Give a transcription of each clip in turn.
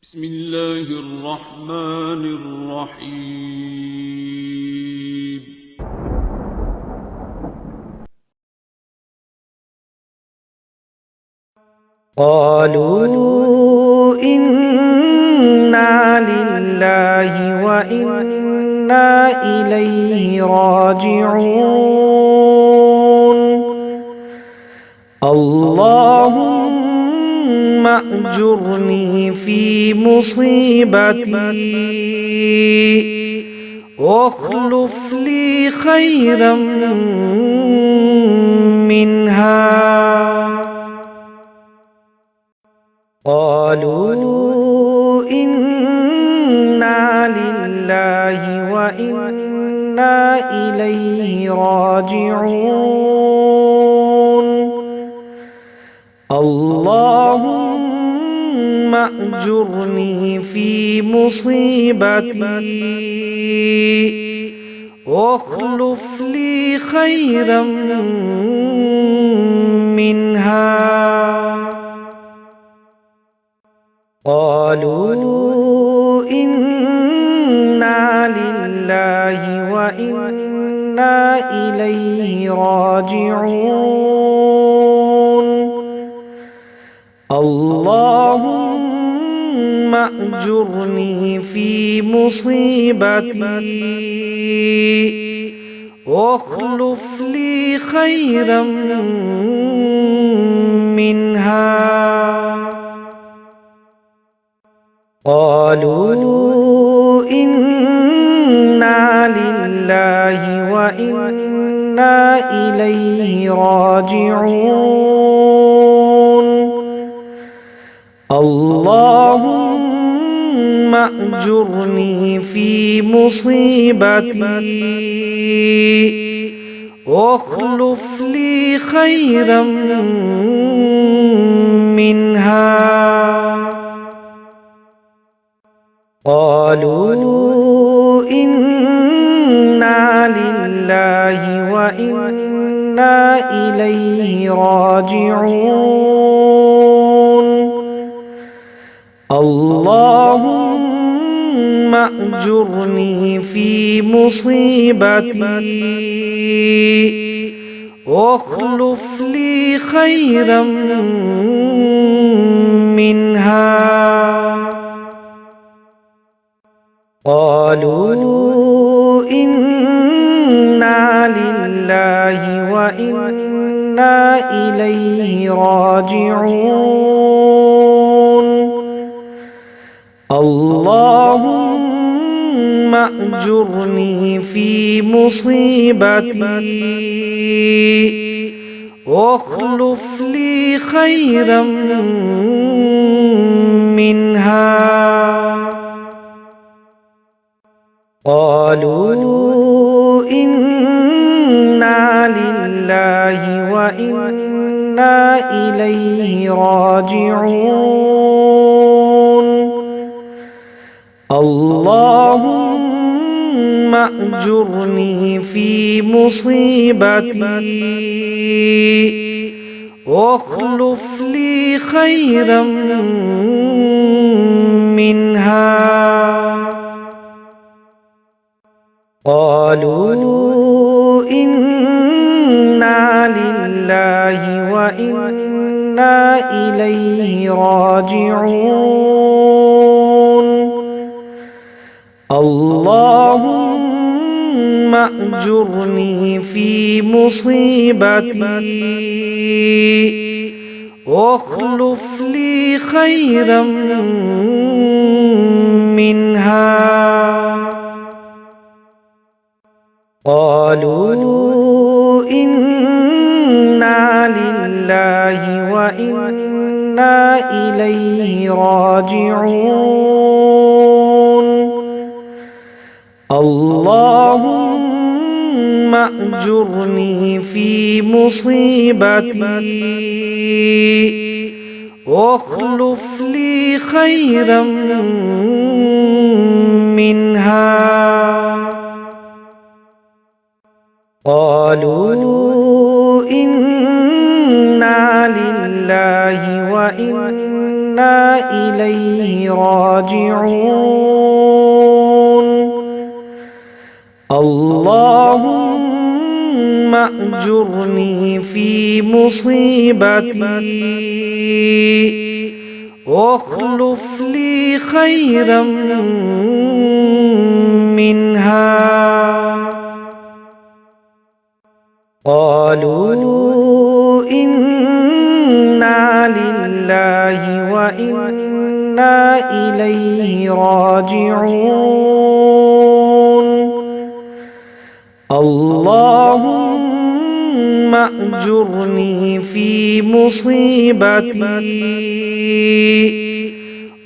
بسم الله الرحمن الرحيم. قالوا إنا لله وإنا إليه راجعون اللهم أجرني في مصيبتي واخلف لي خيرا منها. قالوا إنا لله وإنا إليه راجعون اللهم أجرني في مصيبتي واخلف لي خيرا منها. قالوا إنا لله وإنا إليه راجعون اللهم أجرني في مصيبتي واخلف لي خيرا منها. قالوا إنا لله وإنا إليه راجعون اللهم أجرني في مصيبتي واخلف لي خيرا منها. قالوا إنا لله وإنا إليه راجعون اللهم أجرني في مصيبتي واخلف لي خيرا منها. قالوا إنا لله وإنا إليه راجعون اللهم أجرني في مصيبتي واخلف لي خيرا منها. قالوا إنا لله وإنا إليه راجعون اللهم أجرني في مصيبتي واخلف لي خيرا منها. قالوا إنا لله وإنا إليه راجعون اللهم أجرني في مصيبتي واخلف لي خيرا منها. قالوا إنا لله وإنا إليه راجعون اللهم أجرني في مصيبتي واخلف لي خيرا منها. قالوا إنا لله وإنا إليه راجعون. اللهم أجرني في مصيبتي واخلف لي خيرا منها. قالوا إنا لله وإنا إليه راجعون. اللهم أجرني في مصيبتي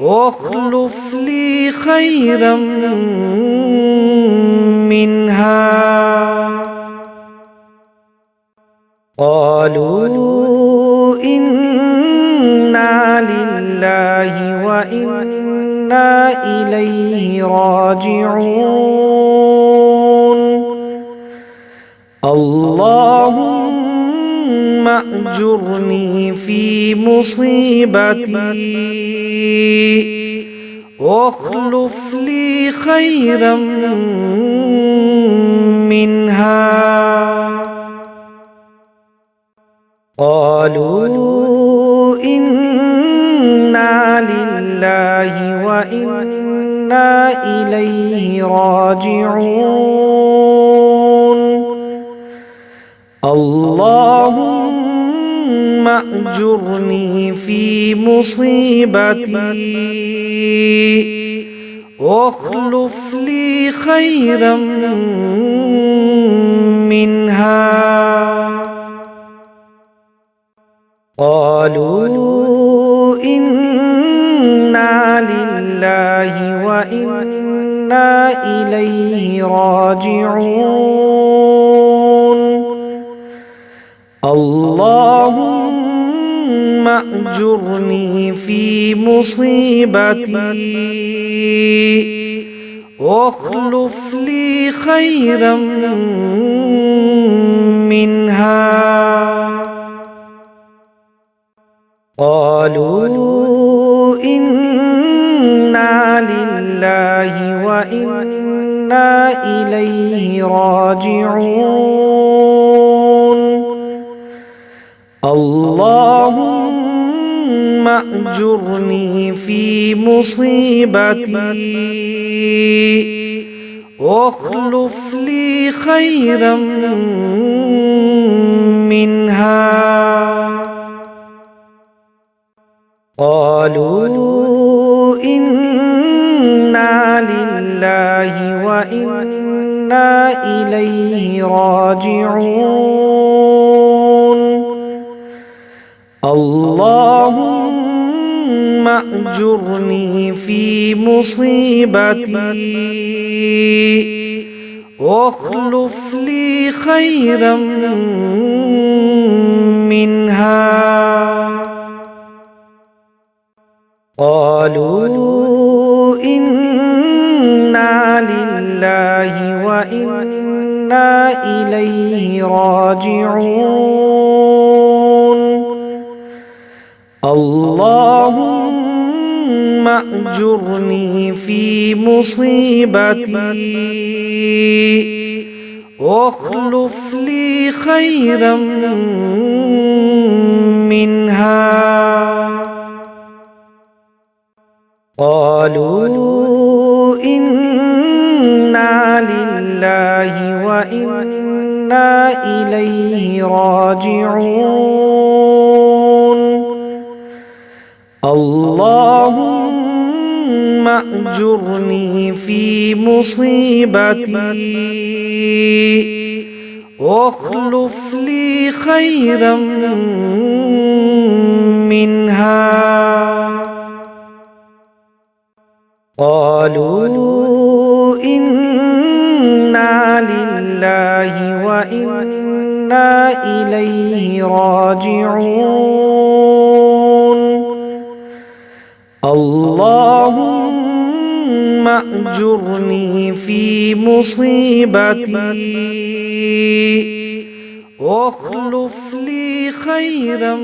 واخلف لي خيرا منها. قالوا إنا لله وإنا إليه راجعون. اللهم أجرني في مصيبتي واخلف لي خيرا منها. قالوا إنا لله وإنا إليه راجعون. اللهم أجرني في مصيبتي واخلف لي خيرا منها. قالوا إنا لله وإنا إليه راجعون. اللهم أجرني في مصيبتي واخلف لي خيرا منها. قالوا إنا لله وإنا إليه راجعون. اللهم أجرني في مصيبتي واخلف لي خيرا منها. قالوا إنا لله وإنا إليه راجعون. اللهم أجرني في مصيبتي واخلف لي خيرا منها. قالوا إنا لله وإنا إليه راجعون. اللهم أجرني في مصيبتي واخلف لي خيرا منها. قالوا إنا لله وإنا إليه راجعون. اللهم أجرني في مصيبتي واخلف لي خيرا منها. قالوا إنا لله وإنا إليه راجعون. اللهم أجرني في مصيبتي واخلف لي خيرا